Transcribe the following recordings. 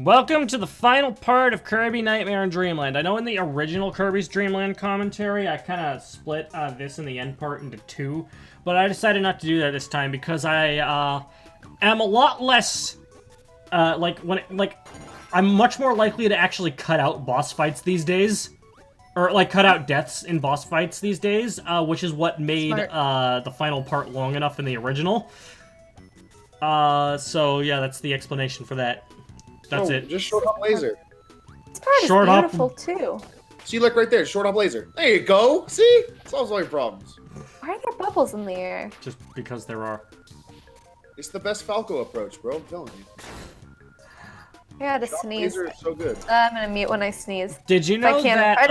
Welcome to the final part of Kirby Nightmare in Dreamland. I know in the original Kirby's Dream Land commentary, I kind of split this and the end part into two, but I decided not to do that this time because I am a lot less, I'm much more likely to actually cut out boss fights these days. Or, like, cut out deaths in boss fights these days, which is what made the final part long enough in the original. So, yeah, that's the explanation for that. That's it. Just short hop laser. This part is beautiful, too. See, look right there, short hop laser. There you go. See? Solves all your problems. Why are there bubbles in the air? Just because there are. It's the best Falco approach, bro. I'm telling you. I gotta sneeze. Laser is so good. I'm gonna mute when I sneeze. Did you know that,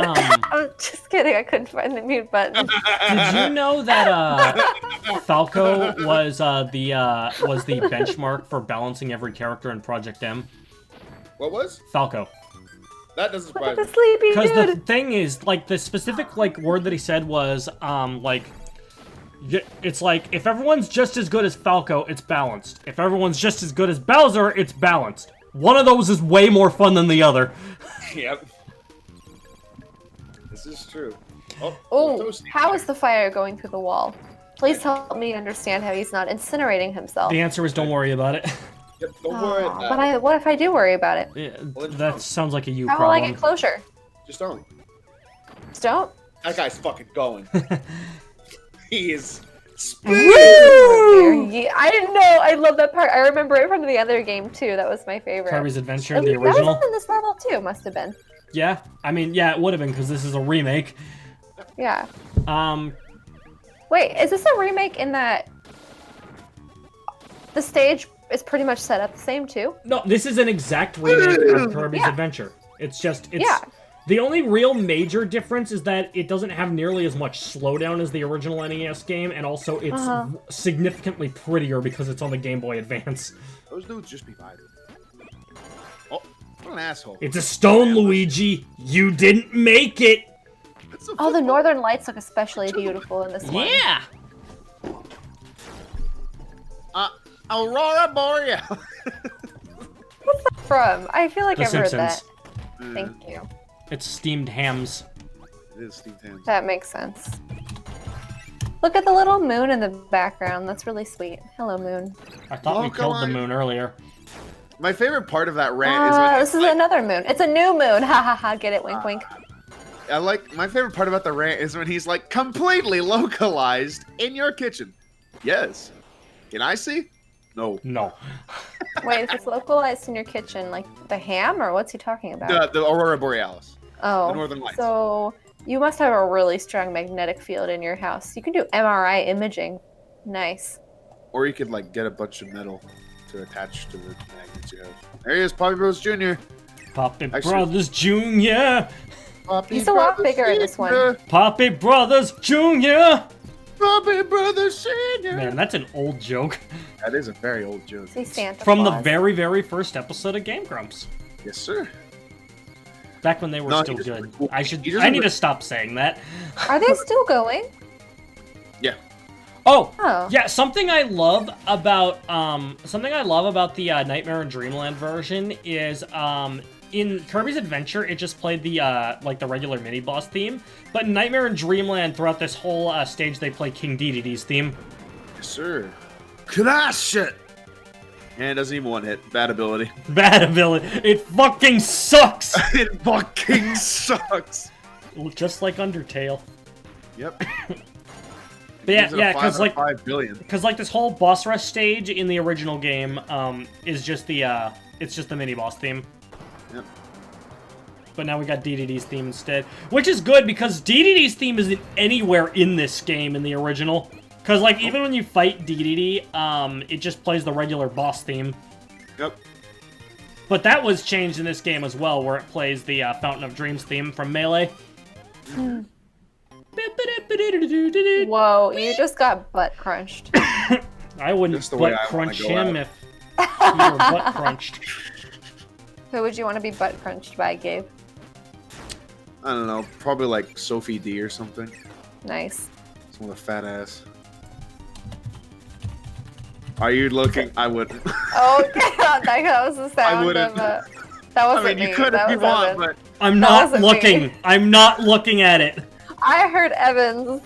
I'm just kidding, I couldn't find the mute button. Did you know that, Falco was the benchmark for balancing every character in Project M? What was? Falco. That doesn't surprise The me. sleepy Because dude. the thing is, like, the specific, like, word that he said was, it's like, if everyone's just as good as Falco, it's balanced. If everyone's just as good as Bowser, it's balanced. One of those is way more fun than the other. Yep. This is true. Oh, how is the fire going through the wall? Please help me understand how he's not incinerating himself. The answer is don't worry about it. Yep, don't worry. But what if I do worry about it? Yeah, that sounds like a you How problem. will I get closure? Just don't. Just don't? That guy's fucking going. He is Woo! Yeah, I didn't know. I love that part. I remember it from the other game too. That was my favorite. Kirby's Adventure, And the original. That was in this level too. Must have been. Yeah, I mean, yeah, it would have been because this is a remake. Yeah. Um. Wait, is this a remake in that the stage is pretty much set up the same too? No, this is an exact remake of Kirby's Adventure. It's just, the only real major difference is that it doesn't have nearly as much slowdown as the original NES game, and also it's significantly prettier because it's on the Game Boy Advance. Those dudes just be vibing. Oh, what an asshole. It's a stone, Luigi! You didn't make it! Oh, the northern lights look especially beautiful in this one. Yeah! Aurora Boreal. What's that from? I feel like The I've heard Simpsons. that. Thank you. It's steamed hams. It is Steve Tams. That makes sense. Look at the little moon in the background. That's really sweet. Hello, moon. I thought we killed the moon earlier. My favorite part of that rant is when this is another moon. It's a new moon. Ha ha ha. Get it? Wink, wink. my favorite part about the rant is when he's like completely localized in your kitchen. Yes. Can I see? No. No. Wait, if it's localized in your kitchen, like the ham, or what's he talking about? The Aurora Borealis. Oh. The Northern Lights. So you must have a really strong magnetic field in your house. You can do MRI imaging. Nice. Or you could like get a bunch of metal to attach to the magnets you have. There he is, Poppy Bros Jr. Poppy Brothers Jr. He's a lot bigger in this one. Poppy Brothers Jr. Poppy Brothers Senior. Man, that's an old joke. That is a very old joke. See Santa From Claus. the very, very first episode of Game Grumps. Yes, sir. Back when they were still good. I need to stop saying that. Are they still going? Yeah. Oh, Oh. yeah. Something I love about the Nightmare in Dreamland version is in Kirby's Adventure, it just played the the regular mini boss theme, but in Nightmare in Dreamland, throughout this whole stage, they play King Dedede's theme. Yes, sir. Crash it. And it doesn't even one hit. Bad ability. Bad ability. It fucking sucks. It fucking sucks. Just like Undertale. Yep. But yeah, because like 5 billion. Because like this whole boss rush stage in the original game, is just the it's just the mini boss theme. Yep. But now we got Dedede's theme instead, which is good because Dedede's theme isn't anywhere in this game in the original. Because like even when you fight Dedede, it just plays the regular boss theme. Yep. But that was changed in this game as well, where it plays the Fountain of Dreams theme from Melee. Whoa, you just got butt crunched. I wouldn't butt crunch him if he were butt crunched. Who would you want to be butt crunched by, Gabe? I don't know. Probably like Sophie D or something. Nice. Someone with a fat ass. Are you looking? I wouldn't. Oh, God, that was the sound wouldn't. of That I wasn't mean, you me. could That if you was want, Evan. but I'm That not wasn't me. looking. I'm not looking at it. I heard Evans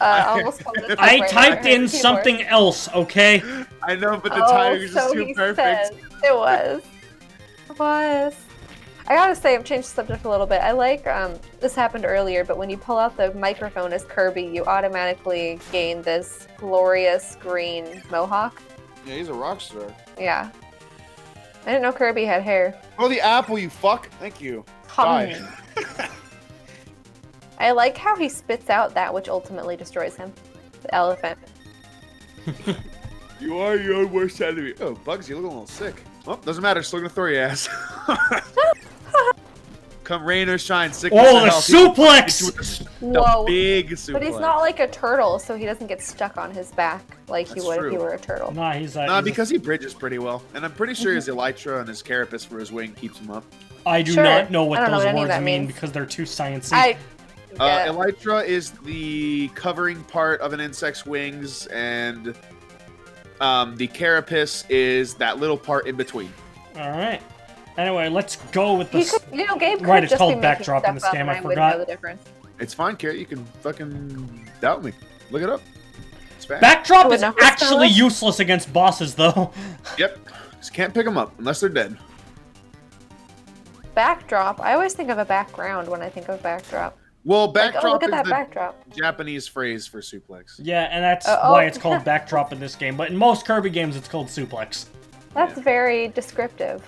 almost called it I typewriter. typed heard in keyboard. something else, okay? I know, but the Oh, timing is just so too he perfect. said. It was. It was. I gotta say, I've changed the subject a little bit. I like, this happened earlier, but when you pull out the microphone as Kirby, you automatically gain this glorious green mohawk. Yeah, he's a rock star. Yeah. I didn't know Kirby had hair. Oh, the apple, you fuck. Thank you. Die. I like how he spits out that which ultimately destroys him. The elephant. You are your own worst enemy. Oh, Bugs, you look a little sick. Well, doesn't matter. Still gonna throw your ass. Come rain or shine, sickness Oh, or the health. suplex! Whoa. The big suplex. But he's not like a turtle, so he doesn't get stuck on his back like he That's would if true. he were a turtle. Nah, he's Nah, he's because he bridges pretty well. And I'm pretty sure his elytra and his carapace for his wing keeps him up. I do Sure. not know what I don't know those what any of words that mean means. because they're too sciencey. Yeah. Elytra is the covering part of an insect's wings, and the carapace is that little part in between. All right. Anyway, let's go with He this. could, you know, Gabe could Right, it's just called be making backdrop in stuff this up game, and I wouldn't forgot. know the difference. It's fine, Carrot. You can fucking doubt me. Look it up. It's fast. Backdrop Oh, is no, it's actually not. useless against bosses, though. Yep. Just can't pick them up unless they're dead. Backdrop. I always think of a background when I think of backdrop. Well, Like, backdrop oh, look at is that the backdrop. Japanese phrase for suplex. Yeah, and that's oh. why it's called backdrop in this game. But in most Kirby games, it's called suplex. That's very descriptive.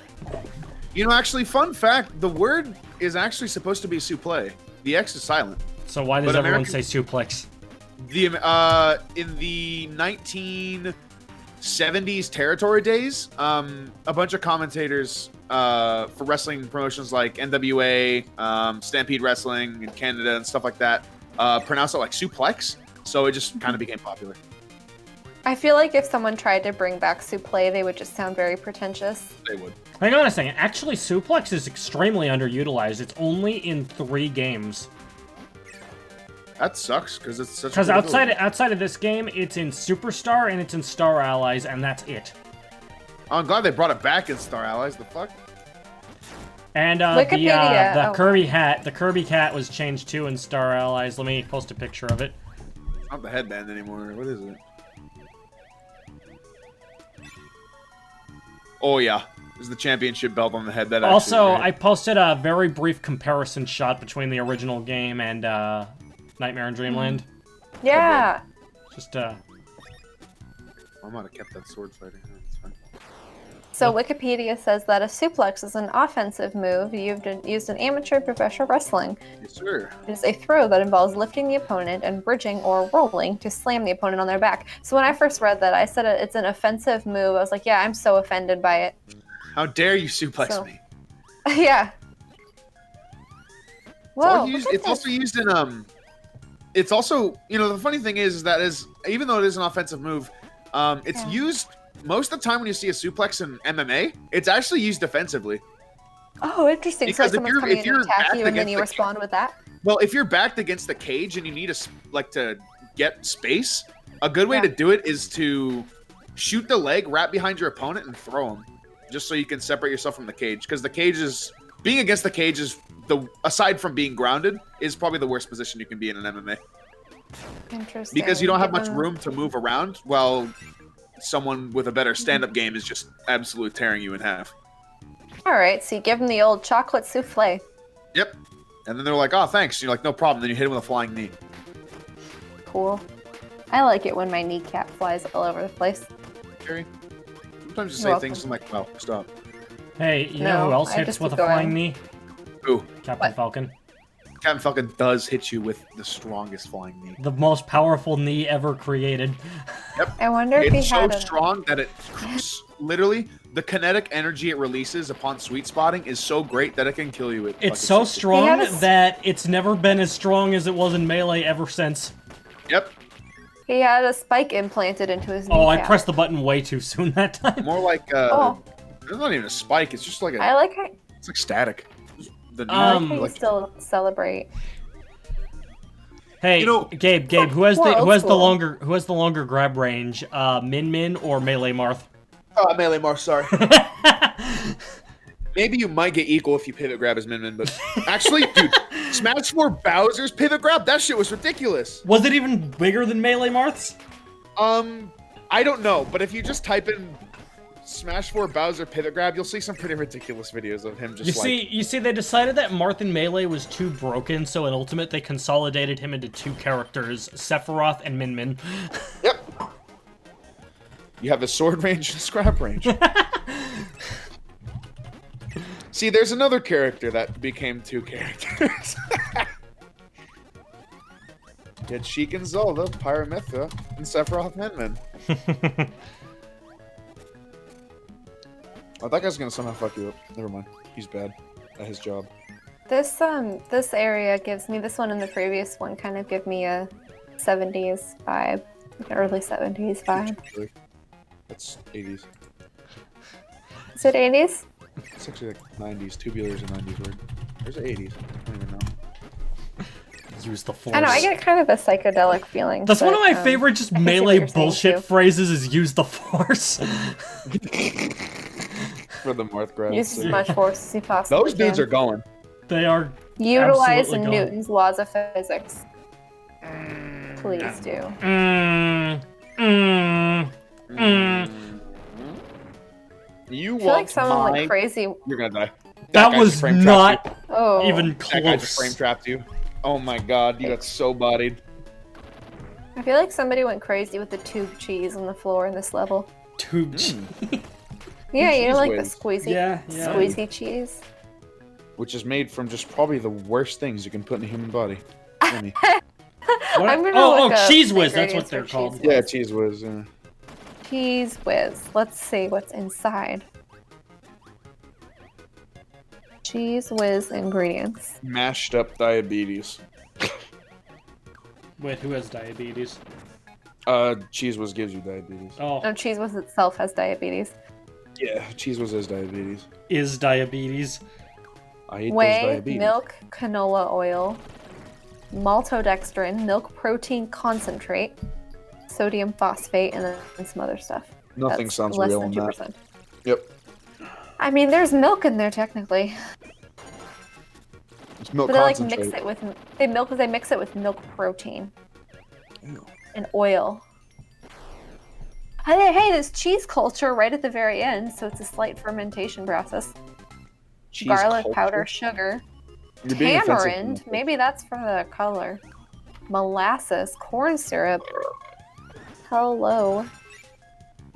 You know, actually, fun fact: the word is actually supposed to be supple. The X is silent. So why does But everyone American- say suplex? The in the 1970s territory days, a bunch of commentators for wrestling promotions like NWA, Stampede Wrestling in Canada, and stuff like that pronounce it like suplex. So it just kind of became popular. I feel like if someone tried to bring back supple, they would just sound very pretentious. They would. Hang on a second. Actually, suplex is extremely underutilized. It's only in 3 games. That sucks because it's such. Because a cool outside of this game, it's in Superstar and it's in Star Allies, and that's it. Oh, I'm glad they brought it back in Star Allies. The fuck? And the Wikipedia, oh. Kirby hat, the Kirby cat was changed too in Star Allies. Let me post a picture of it. It's not the headband anymore. What is it? Oh yeah, this is the championship belt on the head. That Also, actually I posted a very brief comparison shot between the original game and Nightmare in Dreamland. Yeah. Just I might have kept that sword fighting. No, it's fine. So Wikipedia says that a suplex is an offensive move used in amateur professional wrestling. Yes, sir. It is a throw that involves lifting the opponent and bridging or rolling to slam the opponent on their back. So when I first read that, I said it's an offensive move. I was like, yeah, I'm so offended by it. How dare you suplex So- me? Yeah. Whoa, It's also used in It's also, you know, the funny thing is that even though it is an offensive move, it's Yeah. used most of the time when you see a suplex in MMA. It's actually used defensively. Oh, interesting. Because so if someone's you're- coming if in you're to attack backed you and then against you the respond with that? Well, if you're backed against the cage and you need to get space, a good way Yeah. to do it is to shoot the leg right behind your opponent and throw him, just so you can separate yourself from the cage. Because the cage is being against the cage is aside from being grounded is probably the worst position you can be in an MMA Interesting. because you don't have much Given- room to move around. While someone with a better stand-up game is just absolutely tearing you in half. All right, so you give him the old chocolate souffle. Yep. And then they're like, "Oh, thanks." And you're like, "No problem." Then you hit him with a flying knee. Cool. I like it when my kneecap flies all over the place. Gary, sometimes you You're say things welcome. I'm like, "Wow, stop." hey, you know No, who else I hits just with a keep flying going. knee? Ooh. Captain What? Falcon. Captain Falcon does hit you with the strongest flying knee. The most powerful knee ever created. I wonder if It's he so had a... strong that it literally the kinetic energy it releases upon sweet spotting is so great that it can kill you with. It's fucking so six- strong He had a s- that it's never been as strong as it was in Melee ever since. Yep. He had a spike implanted into his Oh, I kneecap. pressed the button way too soon that time. More like Oh. it's not even a spike. It's just like I like how, it's like static. The knee, I like how you like, still celebrate. Hey, You know- Gabe, who has More the old who has the school. longer grab range? Min Min or Melee Marth? Melee Marth, sorry. Maybe you might get equal if you pivot grab as Min Min, but actually, dude, Smash 4 Bowser's pivot grab, that shit was ridiculous. Was it even bigger than Melee Marth's? I don't know, but if you just type in Smash 4 Bowser pivot grab, you'll see some pretty ridiculous videos of him just You see, they decided that Marth in Melee was too broken, so in Ultimate they consolidated him into 2 characters, Sephiroth and Min Min. Yep. You have a sword range and a scrap range. See, there's another character that became 2 characters. Get Sheik and Zelda, Pyramithra, and Sephiroth Min Min. Oh, that guy's gonna somehow fuck you up. Never mind. He's bad at his job. This area gives me, this one and the previous one kind of give me a 70s vibe, like an early 70s vibe. That's 80s. Is it 80s? It's actually like 90s. Tubulars and 90s word. There's 80s. I don't even know. Use the Force. I know, I get kind of a psychedelic feeling. That's one of my favorite just I can see what Melee you're saying, bullshit too. phrases is use the Force. For the Marth grab. Use as much force as you possibly Those dudes can. are going. They are Utilize absolutely gone. Newton's laws of physics. Please do. You I feel like walked someone by, went crazy. you're gonna die. That guy was just frame trapped not Oh. even That guy just frame close. trapped you. Oh my god, you got so bodied. I feel like somebody went crazy with the tube cheese on the floor in this level. Tube cheese. Yeah, you know, Cheese like whiz. the squeezy, Yeah. squeezy cheese. Which is made from just probably the worst things you can put in a human body. Yummy. What? I'm gonna Oh, look up Cheese the Whiz. That's what ingredients they're for called. Cheese Yeah, Whiz. cheese whiz. Yeah. Cheese whiz. Let's see what's inside. Cheese whiz ingredients. Mashed up diabetes. Wait, who has diabetes? Cheese whiz gives you diabetes. Oh, No, cheese whiz itself has diabetes. Yeah, cheese whiz is diabetes. is diabetes. I hate those Whey, diabetes. milk, canola oil, maltodextrin, milk protein concentrate, sodium phosphate, and then some other stuff. Nothing That's sounds less real than in that. 2%. Yep. I mean, there's milk in there technically, It's milk but they like concentrate. mix it with they mix it with milk protein Ew. and oil. Hey, there's cheese culture right at the very end, so it's a slight fermentation process. Cheese Garlic culture? powder, sugar, You're being offensive. tamarind. Maybe that's for the color. Molasses, corn syrup. Hello.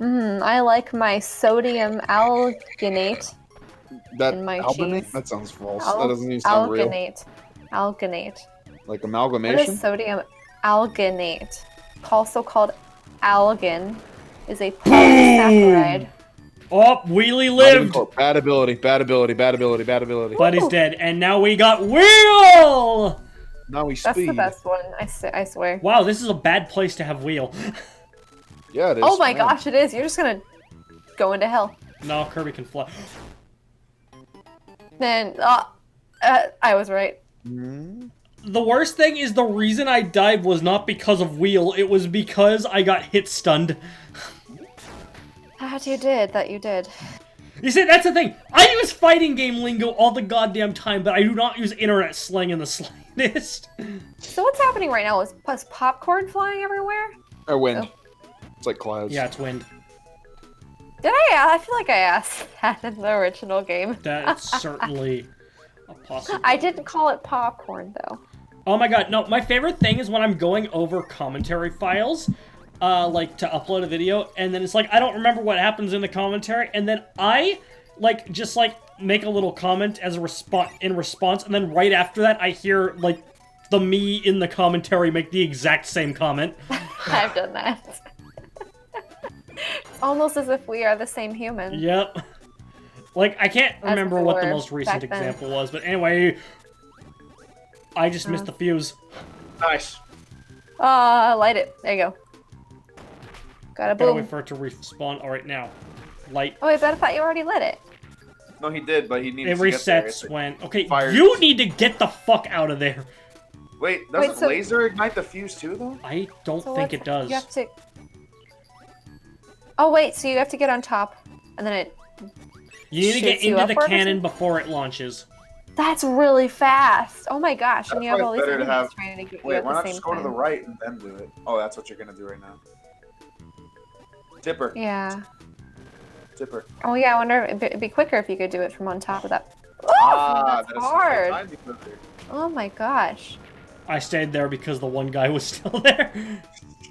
I like my sodium alginate. That in my albumate? cheese. That sounds false. That doesn't even sound real. Alginate. Like What amalgamation? is sodium alginate? Also called algin, is a polysaccharide. Oh, Wheelie Not even lived, close. Bad ability, bad ability, bad ability, bad ability. but he's dead. And now we got Wheel! Now we That's speed. the best one, I swear. Wow, this is a bad place to have Wheel. Yeah, it is. Oh my man. gosh, it is. You're just gonna go into hell. No, Kirby can fly. Then, I was right. The worst thing is the reason I died was not because of Wheel, it was because I got hit stunned. That you did. You see, that's the thing. I use fighting game lingo all the goddamn time, but I do not use internet slang in the slightest. So what's happening right now? Is popcorn flying everywhere? Or wind. Oh. It's like clouds. Yeah, it's wind. Did I feel like I asked that in the original game. That's certainly a possibility. I didn't call it popcorn, though. Oh my god, no, my favorite thing is when I'm going over commentary files, like, to upload a video, and then it's like, I don't remember what happens in the commentary, and then I, like, just, like, make a little comment as a response, and then right after that, I hear, like, the me in the commentary make the exact same comment. I've done that. It's almost as if we are the same human. Yep. Like, I can't As remember we what the were most recent back then. example was, but anyway, I just missed the fuse. Nice. Light it. There you go. Got a Gotta wait boom. for it to respawn. Alright, now. Light. Oh, wait, but I thought you already lit it. No, he did, but he needs It to get there. resets when... Okay, fires. you need to get the fuck out of there. Wait, doesn't Wait, so- laser ignite the fuse too, though? I don't So think what's- it does. You have to... Oh, wait, so you have to get on top, and then it... You need to get shoots you into the upward or cannon something? before it launches. That's really fast. Oh my gosh! That's And you why have all it's these better to enemies have. trying to get you Wait, at why the not same just go to the time. right and then do it? Oh, that's what you're gonna do right now. Tipper. Yeah. Tipper. Oh yeah. I wonder if it'd be quicker if you could do it from on top of that. Ah, that's that is hard. so tiny quicker. Oh my gosh. I stayed there because the one guy was still there.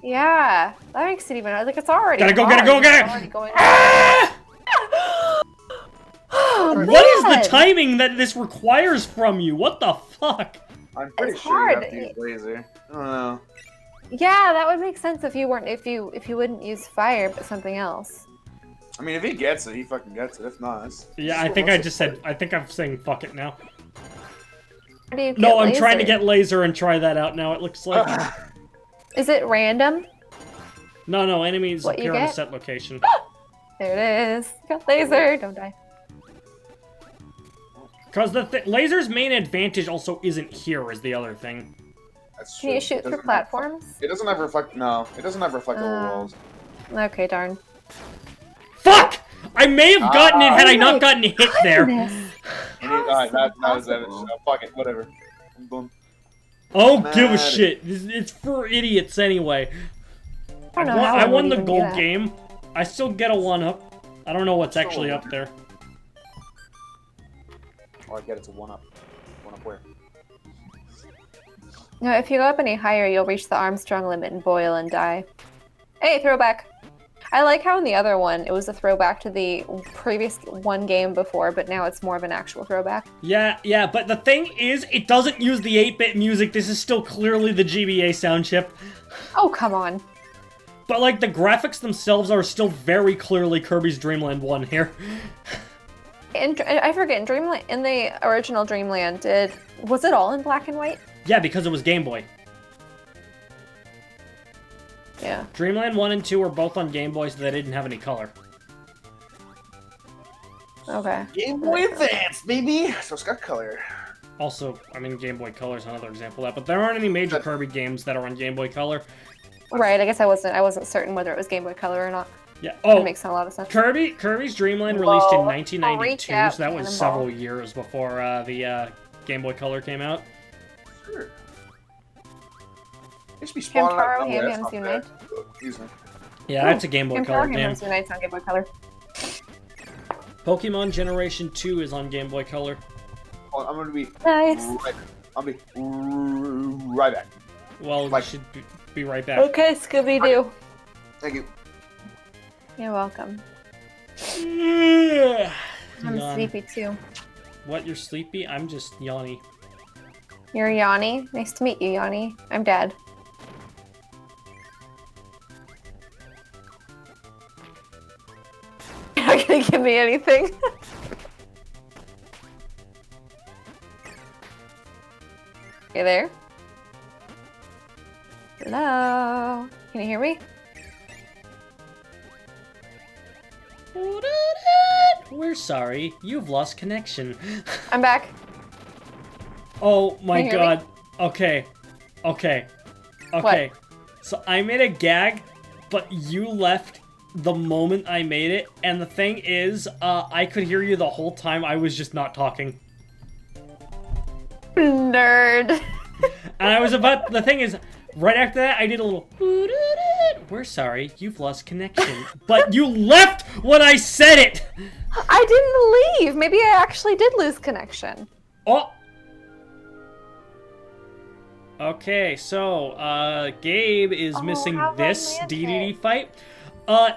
Yeah, that makes it even. Like it's already. Gotta go, hard. gotta go, It's gotta- already going. Ah! Oh, What is man! the timing that this requires from you? What the fuck? I'm pretty It's sure you hard. have to use laser. I don't know. Yeah, that would make sense if you weren't if you wouldn't use fire but something else. I mean, if he gets it, he fucking gets it. If not, it's Yeah, I think I just said. I think I'm saying fuck it now. How do you No, get I'm trying to laser? get laser and try that out now. It looks like. Is it random? No, enemies What you appear on a get? set location. There it is. Got laser. Don't die. Because laser's main advantage also isn't here, is the other thing. That's Can you true. shoot It through doesn't platforms? It doesn't have reflect. No, it doesn't have reflectable walls. Okay, darn. Fuck! I may have gotten it had I Oh not my gotten hit there. Goodness. Alright, that was it. possible? Fuck it, whatever. Boom. Oh, give a Mad. shit. It's for idiots anyway. I don't know how I would won the even do gold that. game. I still get a 1-up. I don't know what's Still a actually up 1-up. there. Oh, I get it's a 1-up. 1-up where? No, if you go up any higher, you'll reach the Armstrong limit and boil and die. Hey, throwback. I like how in the other one it was a throwback to the previous one game before, but now it's more of an actual throwback. Yeah, but the thing is, it doesn't use the 8-bit music. This is still clearly the GBA sound chip. Oh, come on. But, like, the graphics themselves are still very clearly Kirby's Dream Land 1 here. I forget, in Dreamland, in the original Dreamland, was it all in black and white? Yeah, because it was Game Boy. Yeah. Dreamland 1 and 2 were both on Game Boy, so they didn't have any color. Okay. Game Boy Advance, baby! So it's got color. Also, I mean, Game Boy Color is another example of that, but there aren't any major Kirby games that are on Game Boy Color. Right, I guess I wasn't certain whether it was Game Boy Color or not. Yeah. That Oh, makes a lot of sense. Kirby's Dream Land released in Whoa. 1992, Reach out, so that was Cannonball. several years before the Game Boy Color came out. Sure. It should be spawning out Hamtaro, nowhere, Ham that's Hams not Unite. bad. Excuse me. Yeah, that's a Game Boy Hamtaro, Color Ham game. Hams Unite's on Game Boy Color. Pokemon Generation 2 is on Game Boy Color. Hold on, I'm gonna be Nice. right. I'll be right back. Well, Like- you should be right back. Okay, Scooby-Doo. Thank you. You're welcome. Yeah. I'm Yawn. sleepy too. What, you're sleepy? I'm just yawny. You're Yanni. Nice to meet you, Yanni. I'm Dad. You're not gonna give me anything. You there? Hello? Can you hear me? We're sorry, you've lost connection. I'm back. Oh my Can you hear me? god. Okay. So I made a gag, but you left the moment I made it, and the thing is, I could hear you the whole time. I was just not talking. Nerd. And I was about, the thing is, right after that, I did a little, we're sorry, you've lost connection. But you left when I said it! I didn't leave. Maybe I actually did lose connection. Oh! Okay, so, Gabe is Oh, missing how this romantic. DDD fight.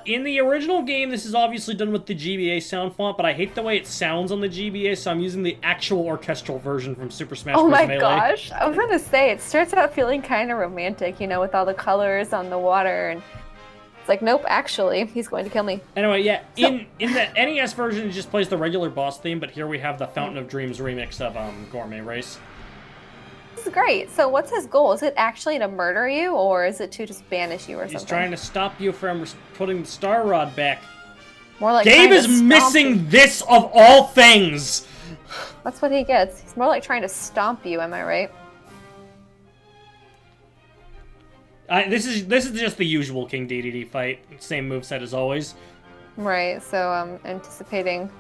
In the original game, this is obviously done with the GBA sound font, but I hate the way it sounds on the GBA, so I'm using the actual orchestral version from Super Smash Oh Bros. my Melee. gosh. I was gonna say, it starts out feeling kind of romantic, you know, with all the colors on the water, and it's like, nope, actually, he's going to kill me. Anyway, yeah, in the NES version, it just plays the regular boss theme, but here we have the Fountain of Dreams remix of Gourmet Race. This is great. So what's his goal? Is it actually to murder you, or is it to just banish you or He's something? trying to stop you from putting the Star Rod back. More like Gabe trying to is stomp missing you. this of all things! That's what he gets. He's more like trying to stomp you, am I right? This is just the usual King DDD fight. Same moveset as always. Right, so I'm anticipating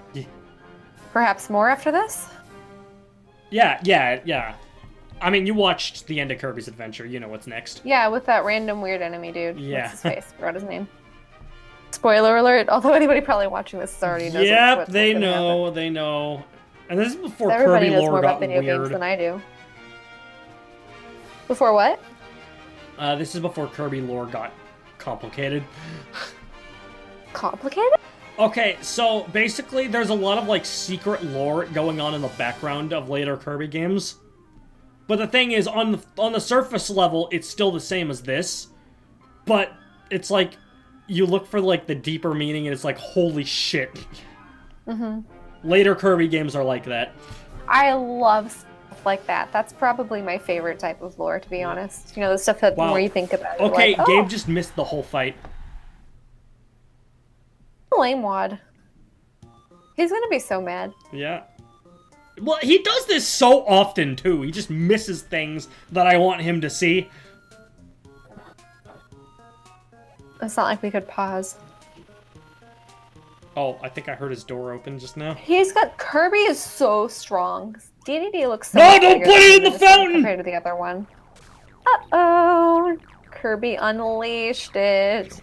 Perhaps more after this? Yeah. I mean, you watched the end of Kirby's Adventure. You know what's next. Yeah, with that random weird enemy dude. Yeah. What's his face? Forgot his name. Spoiler alert, although anybody probably watching this already knows Yep, they gonna know, happen. they know. And this is before Everybody Kirby knows lore more got about video games weird. than I do. Before what? This is before Kirby lore got complicated. Complicated? Okay, so basically there's a lot of like secret lore going on in the background of later Kirby games. But the thing is, on the surface level, it's still the same as this. But it's like, you look for like the deeper meaning and it's like, holy shit. Mm-hmm. Later Kirby games are like that. I love stuff like that. That's probably my favorite type of lore, to be honest. You know, the stuff that the more you think about it. Okay, like, Gabe just missed the whole fight. Lame wad. He's gonna be so mad. Yeah. Well, he does this so often, too. He just misses things that I want him to see. It's not like we could pause. Oh, I think I heard his door open just now. Kirby is so strong. DDD looks so No, much don't bigger put it in than the this one fountain! compared to the other one. Uh-oh. Kirby unleashed it.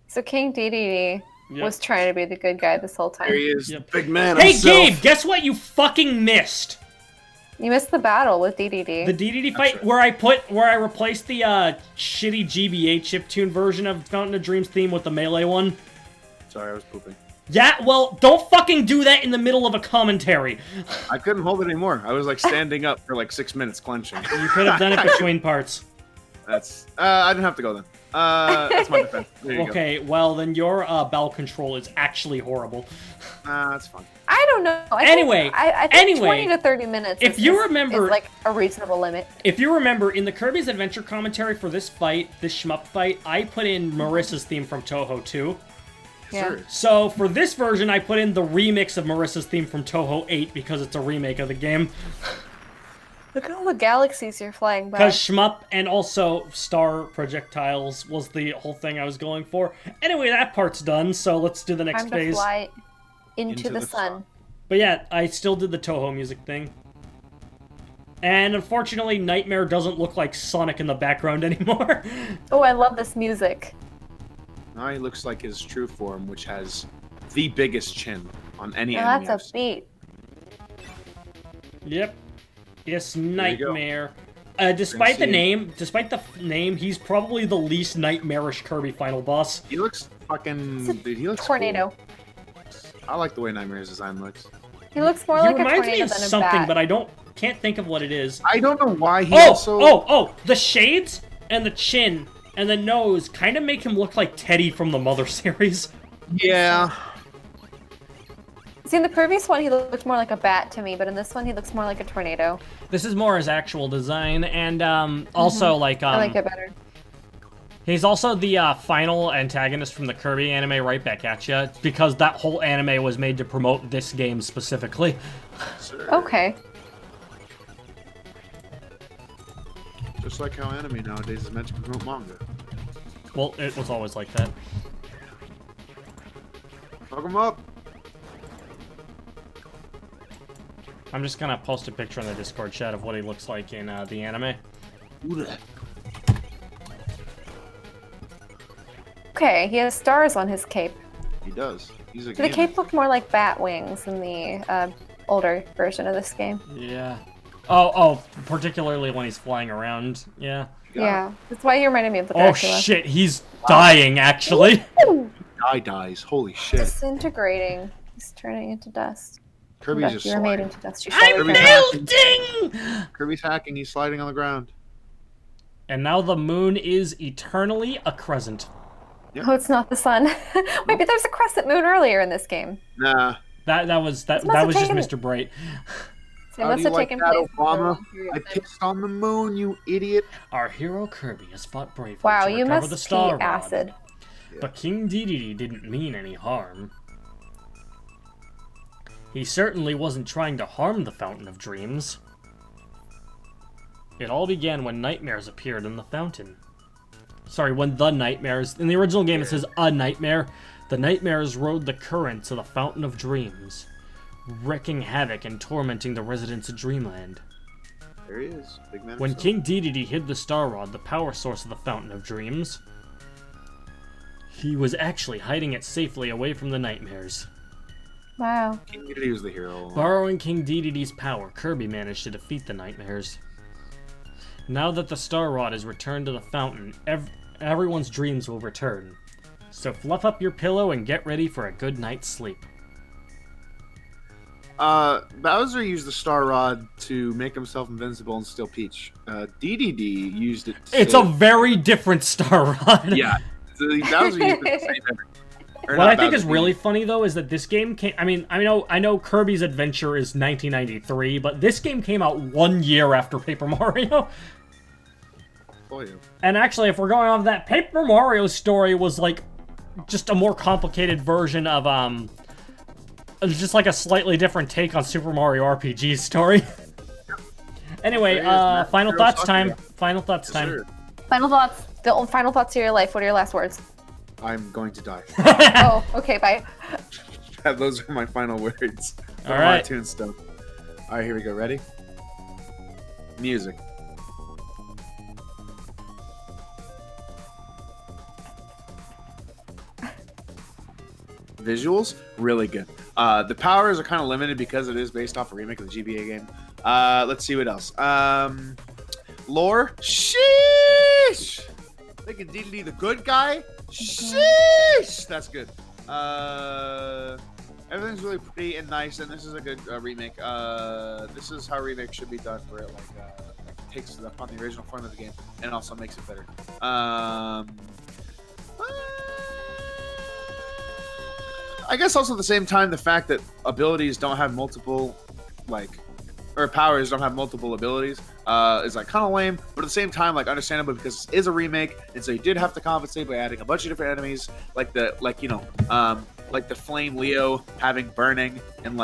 So King DDD was trying to be the good guy this whole time. There he is, Yep. big man Hey, himself. Gabe, guess what you fucking missed? You missed the battle with DDD. The DDD fight where I replaced the shitty GBA chiptune version of Fountain of Dreams theme with the Melee one. Sorry, I was pooping. Yeah, well, don't fucking do that in the middle of a commentary. I couldn't hold it anymore. I was like standing up for like 6 minutes clenching. You could have done it between parts. That's I didn't have to go then. That's my defense. There you Okay, well then your bowel control is actually horrible. go. That's fine. I don't know. Anyway, I think 20 to 30 minutes if you remember, is like a reasonable limit. If you remember, in the Kirby's Adventure commentary for this fight, this shmup fight, I put in Marissa's theme from Toho 2. Yeah. Sure. So for this version, I put in the remix of Marissa's theme from Toho 8 because it's a remake of the game. Look at all the galaxies you're flying by. Because shmup and also star projectiles was the whole thing I was going for. Anyway, that part's done, so let's do the next Time phase. to fly into the sun. But yeah, I still did the Toho music thing. And unfortunately, Nightmare doesn't look like Sonic in the background anymore. Oh, I love this music. Now he looks like his true form, which has the biggest chin on any Now enemy. that's a beat. Yep. Yes, you go. Nightmare. Despite the name, he's probably the least nightmarish Kirby final boss. He looks fucking. Dude, he looks Tornado. cool. I like the way Nightmare's design looks. He looks more He like a reminds tornado me of than a something, bat. but I can't think of what it is. I don't know why he Oh, also. the shades and the chin and the nose kind of make him look like Teddy from the Mother series. Yeah. See, in the previous one, he looked more like a bat to me, but in this one, he looks more like a tornado. This is more his actual design, and also like I like it better. he's also the final antagonist from the Kirby anime Right Back at Ya, because that whole anime was made to promote this game specifically. Okay. Just like how anime nowadays is meant to promote manga. Well, it was always like that. Fuck him up. I'm just gonna post a picture in the Discord chat of what he looks like in the anime. Okay, he has stars on his cape. He does. He's a The cape looked more like bat wings in the older version of this game. Yeah. Oh, particularly when he's flying around. Yeah. Yeah, that's why he reminded me of the Oh Dracula. shit, he's dying actually. Guy dies. Holy shit. Disintegrating. He's turning into dust. Kirby's Dust, just you were made sliding. into dust. You I'm shall Kirby's return. melting! Kirby's hacking. He's sliding on the ground. And now the moon is eternally a crescent. Oh, it's not the sun. Wait, but there's a crescent moon earlier in this game. Nah. That was must just have taken- Mr. Bright. So it How must do you have like taken that, place. Obama? before- I pissed on the moon, you idiot. Our hero Kirby has fought bravely Wow, to you recover must the pee Star Rod. acid. But King Dedede didn't mean any harm. He certainly wasn't trying to harm the Fountain of Dreams. It all began when nightmares appeared in the fountain. Sorry, when the nightmares... In the original game it says a nightmare. The nightmares rode the current to the Fountain of Dreams, wreaking havoc and tormenting the residents of Dreamland. There he is, big man. When himself. King Dedede hid the Star Rod, the power source of the Fountain of Dreams, he was actually hiding it safely away from the nightmares. Wow. King Dedede was the hero. Borrowing King Dedede's power, Kirby managed to defeat the nightmares. Now that the Star Rod is returned to the fountain, everyone's dreams will return. So fluff up your pillow and get ready for a good night's sleep. Bowser used the Star Rod to make himself invincible and steal Peach. DDD used it to It's a very different Star Rod. Yeah, so Bowser used it the same every... What I think is really funny though is that this game came. I know Kirby's Adventure is 1993, but this game came out 1 year after Paper Mario. Oh, yeah. And actually, if we're going off that, Paper Mario story was like just a more complicated version of it was just like a slightly different take on Super Mario RPG's story. Anyway, final thoughts time. Final thoughts time. Sure. Final thoughts. The final thoughts of your life. What are your last words? I'm going to die. Oh, okay, bye. Those are my final words. All right. Tune stuff. All right, here we go. Ready? Music. Visuals, really good. The powers are kind of limited because it is based off a remake of the GBA game. Let's see what else. Lore, sheesh. Making Dedede the good guy, sheesh. That's good. Everything's really pretty and nice, and this is a good remake. This is how remakes should be done, where it takes it upon the original form of the game and also makes it better. I guess also at the same time, the fact that abilities don't have multiple, or powers don't have multiple abilities is kind of lame, but at the same time, understandable because this is a remake, and so you did have to compensate by adding a bunch of different enemies, like the Flame Leo having burning, and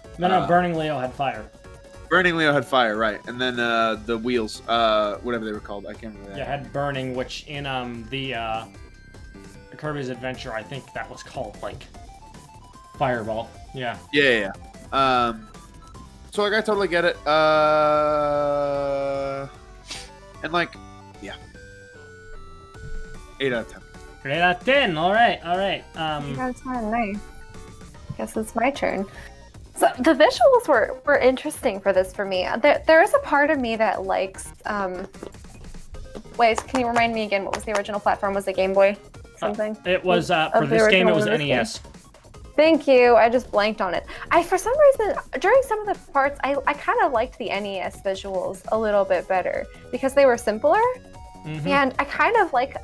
Burning Leo had fire. Burning Leo had fire, right? And then the wheels, whatever they were called, I can't remember that. Yeah, had burning, which in the Kirby's Adventure, I think that was called Fireball. Yeah. Yeah. So I totally get it. And yeah. 8 out of 10. 8 out of 10. All right. 8 out of 10, nice. Guess it's my turn. So the visuals were interesting for this for me. There is a part of me that likes. Wait, can you remind me again? What was the original platform? Was it Game Boy? Something. It was for this game. It was NES. Thank you. I just blanked on it. For some reason, during some of the parts, I kind of liked the NES visuals a little bit better because they were simpler, and I kind of like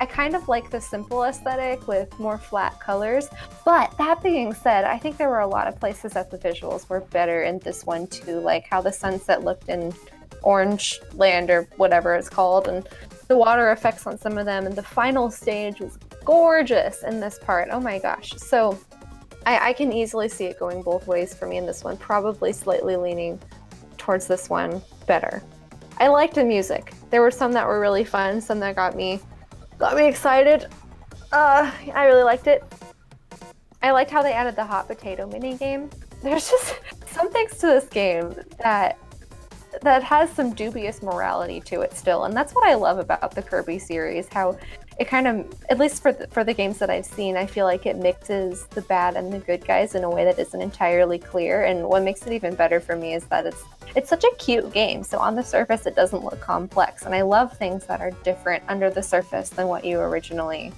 the simple aesthetic with more flat colors. But that being said, I think there were a lot of places that the visuals were better in this one too, like how the sunset looked in Orange Land or whatever it's called, and the water effects on some of them, and the final stage was gorgeous in this part. Oh my gosh. So I can easily see it going both ways for me in this one, probably slightly leaning towards this one better. I liked the music. There were some that were really fun, some that got me excited. I really liked it. I liked how they added the hot potato mini game. There's just some things to this game that has some dubious morality to it still, and that's what I love about the Kirby series, how it kind of, at least for the games that I've seen, I feel like it mixes the bad and the good guys in a way that isn't entirely clear, and what makes it even better for me is that it's such a cute game, so on the surface it doesn't look complex, and I love things that are different under the surface than what you originally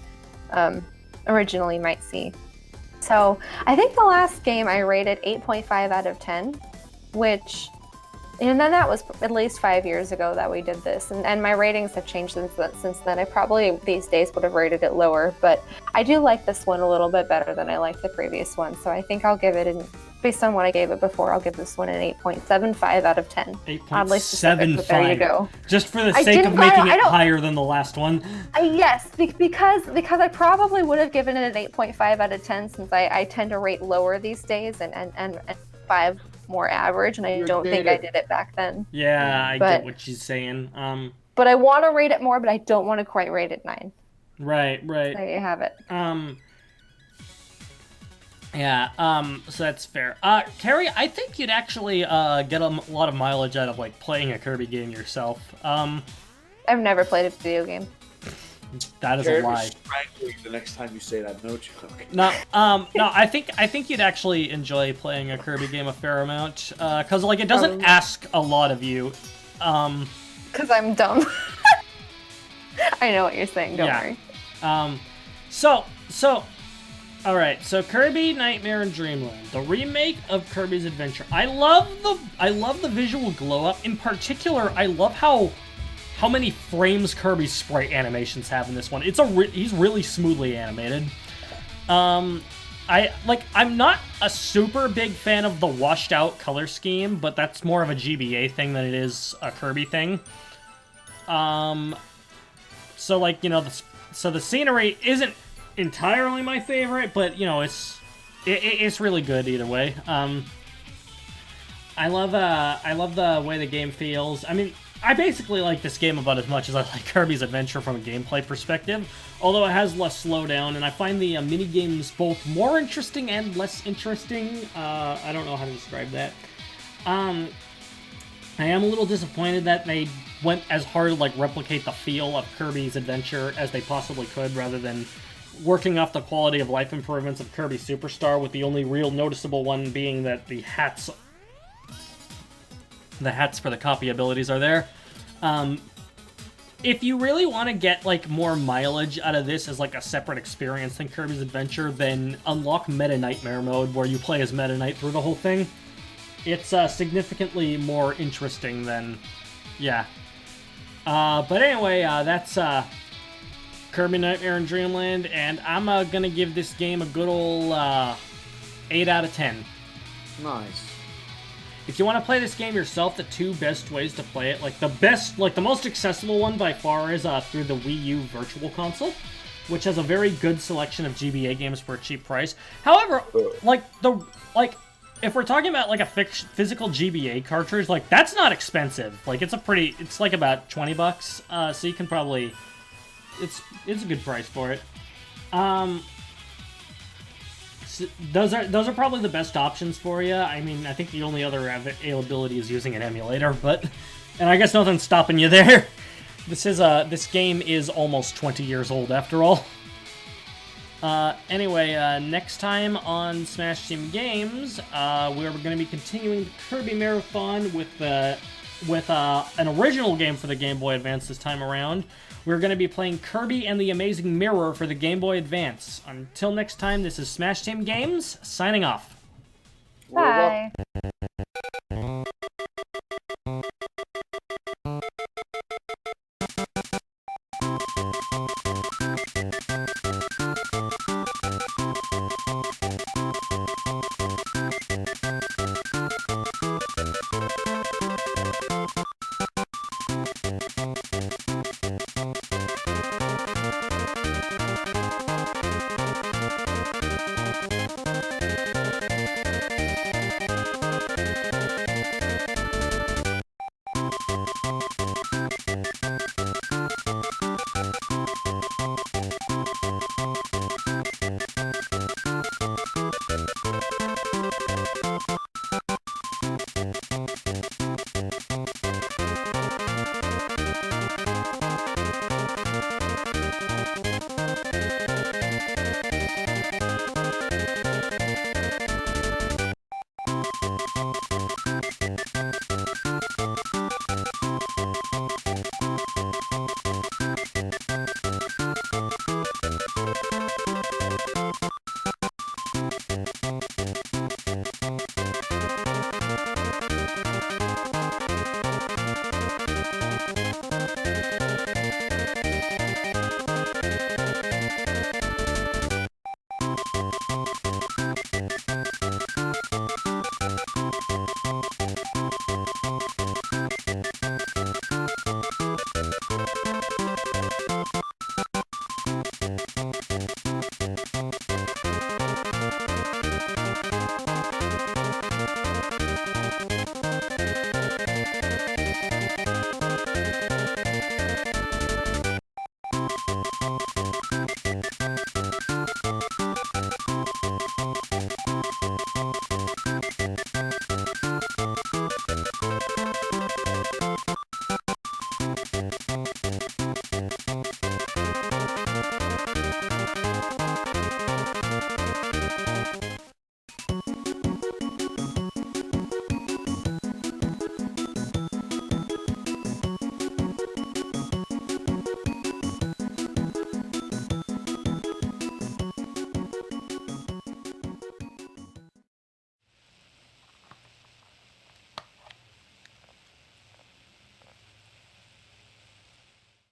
might see. So I think the last game I rated 8.5 out of 10, which... And then that was at least 5 years ago that we did this, and my ratings have changed since then. I probably these days would have rated it lower, but I do like this one a little bit better than I liked the previous one. So I think I'll give it, based on what I gave it before, I'll give this one an 8.75 out of 10. 8.75. There you go. Just for the sake of making it higher than the last one. Yes, because I probably would have given it an 8.5 out of 10 since I tend to rate lower these days and 5 more average, and I don't think I did it back then. Yeah, I get what she's saying. But I want to rate it more, but I don't want to quite rate it 9. Right. There you have it. Yeah, so that's fair. Carrie, I think you'd actually get a lot of mileage out of like playing a Kirby game yourself. I've never played a video game. That is Jared a will lie. strangle you the next time you say that. No joke. No, no, I think you'd actually enjoy playing a Kirby game a fair amount, cause like it doesn't ask a lot of you. Because I'm dumb. I know what you're saying. Don't worry. So, all right. So Kirby Nightmare in Dreamland, the remake of Kirby's Adventure. I love the visual glow up. In particular, I love how many frames Kirby's sprite animations have in this one. He's really smoothly animated. I'm not a super big fan of the washed out color scheme, but that's more of a GBA thing than it is a Kirby thing. So like, you know, the scenery isn't entirely my favorite, but you know, it's really good either way. I love the way the game feels. I mean, I basically like this game about as much as I like Kirby's Adventure from a gameplay perspective, although it has less slowdown, and I find the mini-games both more interesting and less interesting. I don't know how to describe that. I am a little disappointed that they went as hard to like replicate the feel of Kirby's Adventure as they possibly could, rather than working off the quality of life improvements of Kirby Superstar, with the only real noticeable one being that the hats for the copy abilities are there. If you really want to get like more mileage out of this as like a separate experience than Kirby's Adventure, then unlock Meta Nightmare mode, where you play as Meta Knight through the whole thing. It's significantly more interesting than, yeah. But anyway, that's Kirby Nightmare in Dreamland, and I'm gonna give this game a good old 8 out of 10. Nice. If you want to play this game yourself, the two best ways to play it, the most accessible one by far is through the Wii U Virtual Console, which has a very good selection of GBA games for a cheap price. However, if we're talking about like a physical GBA cartridge, like that's not expensive. Like it's like about $20, so you can probably, it's a good price for it. Those are probably the best options for you. I mean, I think the only other availability is using an emulator, and I guess nothing's stopping you there. This game is almost 20 years old after all. Anyway, next time on Smash Team Games, we're going to be continuing the Kirby Marathon with an original game for the Game Boy Advance this time around. We're going to be playing Kirby and the Amazing Mirror for the Game Boy Advance. Until next time, this is Smash Team Games, signing off. Bye.